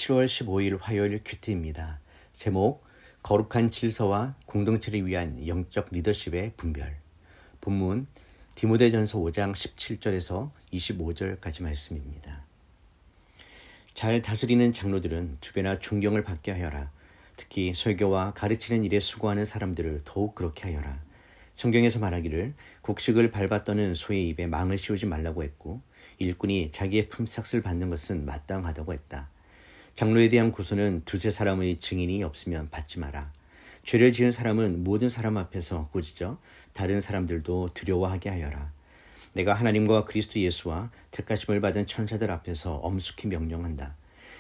10월 15일 화요일 큐티입니다. 제목 거룩한 질서와 공동체를 위한 영적 리더십의 분별. 본문 디모데전서 5장 17절에서 25절까지 말씀입니다. 잘 다스리는 장로들은 두 배나 존경을 받게 하여라. 특히 설교와 가르치는 일에 수고하는 사람들을 더욱 그렇게 하여라. 성경에서 말하기를 곡식을 밟아 떠는 소의 입에 망을 씌우지 말라고 했고 일꾼이 자기의 품삯을 받는 것은 마땅하다고 했다. 장로에 대한 고소는 두세 사람의 증인이 없으면 받지 마라. 죄를 지은 사람은 모든 사람 앞에서 꾸짖어 다른 사람들도 두려워하게 하여라. 내가 하나님과 그리스도 예수와 택하심을 받은 천사들 앞에서 엄숙히 명령한다.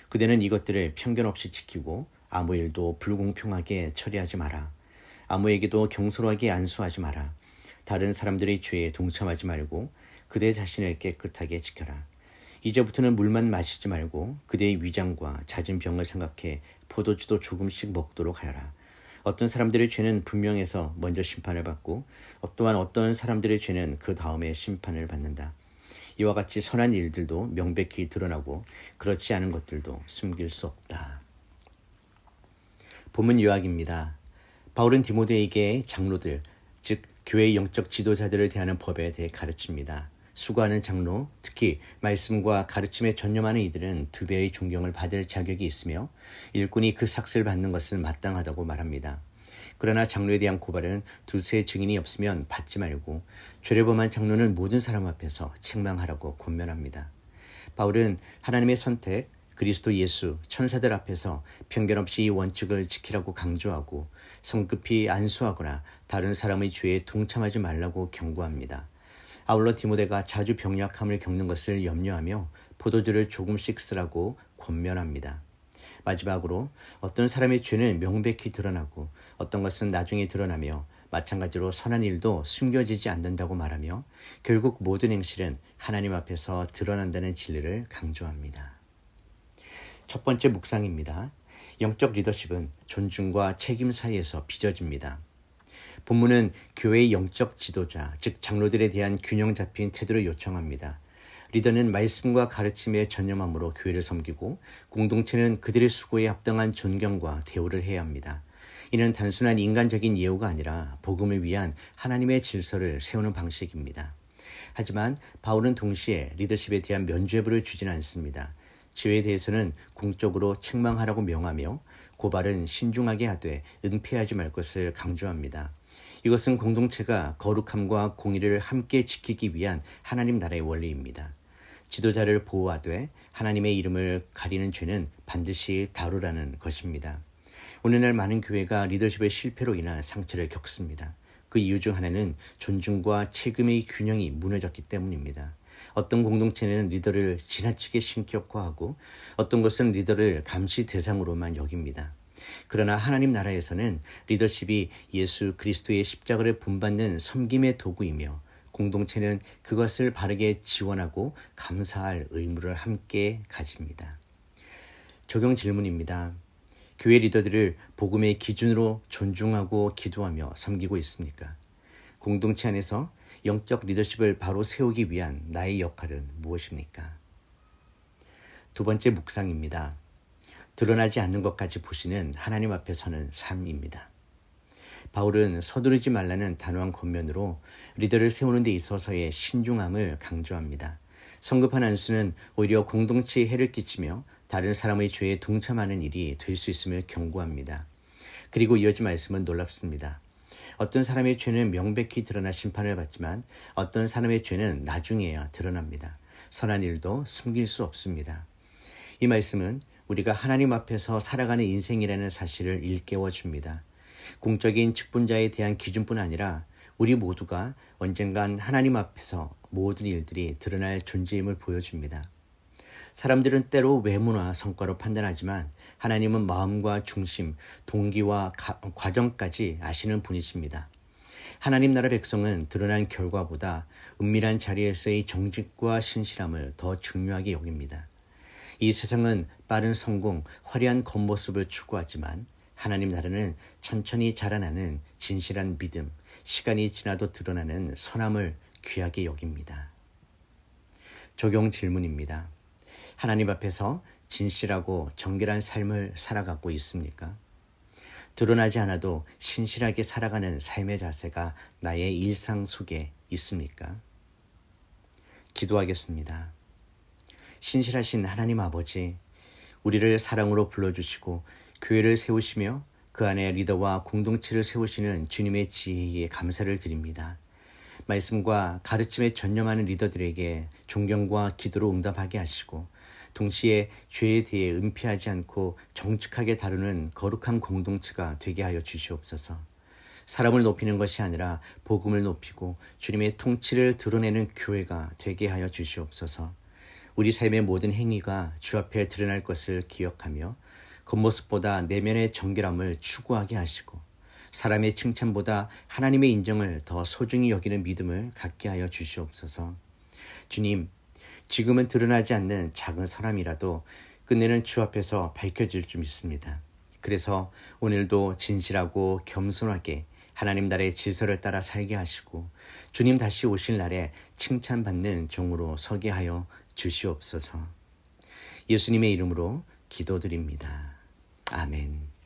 그대는 이것들을 편견 없이 지키고 아무 일도 불공평하게 처리하지 마라. 아무에게도 경솔하게 안수하지 마라. 다른 사람들의 죄에 동참하지 말고 그대 자신을 깨끗하게 지켜라. 이제부터는 물만 마시지 말고 그대의 위장과 잦은 병을 생각해 포도주도 조금씩 먹도록 하여라. 어떤 사람들의 죄는 분명해서 먼저 심판을 받고 또한 어떤 사람들의 죄는 그 다음에 심판을 받는다. 이와 같이 선한 일들도 명백히 드러나고 그렇지 않은 것들도 숨길 수 없다. 본문 요약입니다. 바울은 디모데에게 장로들, 즉 교회의 영적 지도자들을 대하는 법에 대해 가르칩니다. 수고하는 장로, 특히 말씀과 가르침에 전념하는 이들은 두 배의 존경을 받을 자격이 있으며 일꾼이 그 삭스를 받는 것은 마땅하다고 말합니다. 그러나 장로에 대한 고발은 두세 증인이 없으면 받지 말고 죄를 범한 장로는 모든 사람 앞에서 책망하라고 권면합니다. 바울은 하나님의 선택, 그리스도 예수, 천사들 앞에서 편견 없이 이 원칙을 지키라고 강조하고 성급히 안수하거나 다른 사람의 죄에 동참하지 말라고 경고합니다. 아울러 디모데가 자주 병약함을 겪는 것을 염려하며 포도주를 조금씩 쓰라고 권면합니다. 마지막으로 어떤 사람의 죄는 명백히 드러나고 어떤 것은 나중에 드러나며 마찬가지로 선한 일도 숨겨지지 않는다고 말하며 결국 모든 행실은 하나님 앞에서 드러난다는 진리를 강조합니다. 첫 번째 묵상입니다. 영적 리더십은 존중과 책임 사이에서 빚어집니다. 본문은 교회의 영적 지도자, 즉 장로들에 대한 균형 잡힌 태도를 요청합니다. 리더는 말씀과 가르침에 전념함으로 교회를 섬기고 공동체는 그들의 수고에 합당한 존경과 대우를 해야 합니다. 이는 단순한 인간적인 예우가 아니라 복음을 위한 하나님의 질서를 세우는 방식입니다. 하지만 바울은 동시에 리더십에 대한 면죄부를 주지는 않습니다. 죄에 대해서는 공적으로 책망하라고 명하며 고발은 신중하게 하되 은폐하지 말 것을 강조합니다. 이것은 공동체가 거룩함과 공의를 함께 지키기 위한 하나님 나라의 원리입니다. 지도자를 보호하되 하나님의 이름을 가리는 죄는 반드시 다루라는 것입니다. 오늘날 많은 교회가 리더십의 실패로 인한 상처를 겪습니다. 그 이유 중 하나는 존중과 책임의 균형이 무너졌기 때문입니다. 어떤 공동체는 리더를 지나치게 신격화하고 어떤 것은 리더를 감시 대상으로만 여깁니다. 그러나 하나님 나라에서는 리더십이 예수 그리스도의 십자가를 본받는 섬김의 도구이며 공동체는 그것을 바르게 지원하고 감사할 의무를 함께 가집니다. 적용 질문입니다. 교회 리더들을 복음의 기준으로 존중하고 기도하며 섬기고 있습니까? 공동체 안에서 영적 리더십을 바로 세우기 위한 나의 역할은 무엇입니까? 두 번째 묵상입니다. 드러나지 않는 것까지 보시는 하나님 앞에 서는 삶입니다. 바울은 서두르지 말라는 단호한 권면으로 리더를 세우는 데 있어서의 신중함을 강조합니다. 성급한 안수는 오히려 공동체에 해를 끼치며 다른 사람의 죄에 동참하는 일이 될 수 있음을 경고합니다. 그리고 이어진 말씀은 놀랍습니다. 어떤 사람의 죄는 명백히 드러나 심판을 받지만 어떤 사람의 죄는 나중에야 드러납니다. 선한 일도 숨길 수 없습니다. 이 말씀은 우리가 하나님 앞에서 살아가는 인생이라는 사실을 일깨워 줍니다. 공적인 직분자에 대한 기준뿐 아니라 우리 모두가 언젠간 하나님 앞에서 모든 일들이 드러날 존재임을 보여줍니다. 사람들은 때로 외모나 성과로 판단하지만 하나님은 마음과 중심, 동기와 과정까지 아시는 분이십니다. 하나님 나라 백성은 드러난 결과보다 은밀한 자리에서의 정직과 신실함을 더 중요하게 여깁니다. 이 세상은 빠른 성공, 화려한 겉모습을 추구하지만 하나님 나라는 천천히 자라나는 진실한 믿음, 시간이 지나도 드러나는 선함을 귀하게 여깁니다. 적용 질문입니다. 하나님 앞에서 진실하고 정결한 삶을 살아가고 있습니까? 드러나지 않아도 신실하게 살아가는 삶의 자세가 나의 일상 속에 있습니까? 기도하겠습니다. 신실하신 하나님 아버지, 우리를 사랑으로 불러주시고 교회를 세우시며 그 안에 리더와 공동체를 세우시는 주님의 지혜에 감사를 드립니다. 말씀과 가르침에 전념하는 리더들에게 존경과 기도로 응답하게 하시고 동시에 죄에 대해 은폐하지 않고 정직하게 다루는 거룩한 공동체가 되게 하여 주시옵소서. 사람을 높이는 것이 아니라 복음을 높이고 주님의 통치를 드러내는 교회가 되게 하여 주시옵소서. 우리 삶의 모든 행위가 주 앞에 드러날 것을 기억하며 겉모습보다 내면의 정결함을 추구하게 하시고 사람의 칭찬보다 하나님의 인정을 더 소중히 여기는 믿음을 갖게 하여 주시옵소서. 주님, 지금은 드러나지 않는 작은 사람이라도 끝내는 주 앞에서 밝혀질 줄 믿습니다. 그래서 오늘도 진실하고 겸손하게 하나님 나라의 질서를 따라 살게 하시고 주님 다시 오실 날에 칭찬받는 종으로 서게 하여 주시옵소서. 예수님의 이름으로 기도드립니다. 아멘.